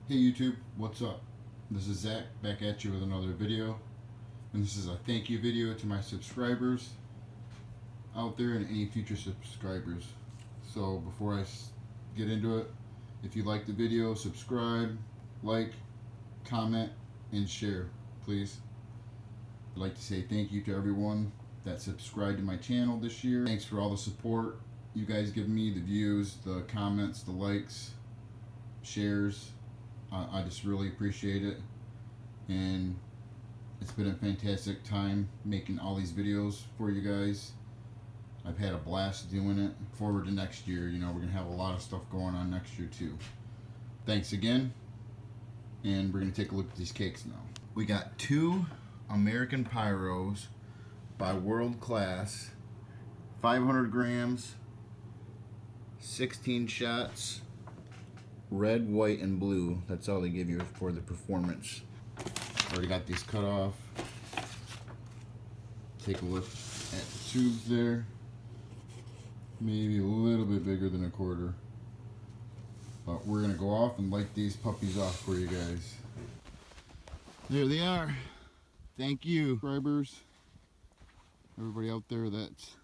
Hey YouTube, what's up? This is Zach back at you with another video, and this is a thank you video to my subscribers out there and any future subscribers. So before I get into it, if you like the video, subscribe, like, comment, and share, please. I'd like to say thank you to everyone that subscribed to my channel this year. Thanks for all the support you guys give me, the views, the comments, the likes, shares. I just really appreciate it, and it's been a fantastic time making all these videos for you guys. I've had a blast doing it. Forward to next year, you know, we're gonna have a lot of stuff going on next year too. Thanks again, and we're gonna take a look at these cakes now. We got 2 American Pyros by World Class, 500 grams, 16 shots. Red, white, and blue. That's all they give you for the performance. Already got these cut off. Take a look at the tubes there. Maybe a little bit bigger than a quarter. But we're gonna go off and light these puppies off for you guys. There they are. Thank you, subscribers. Everybody out there that's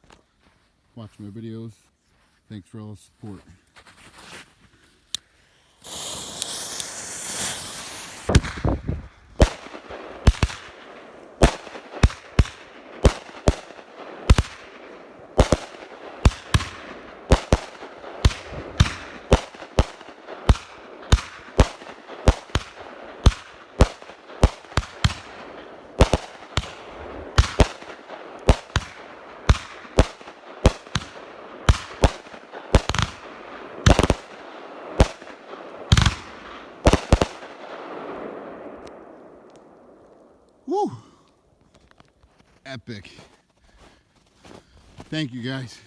watching my videos. Thanks for all the support. Woo! Epic. Thank you guys.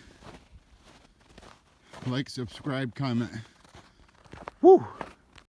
Like, subscribe, comment. Woo!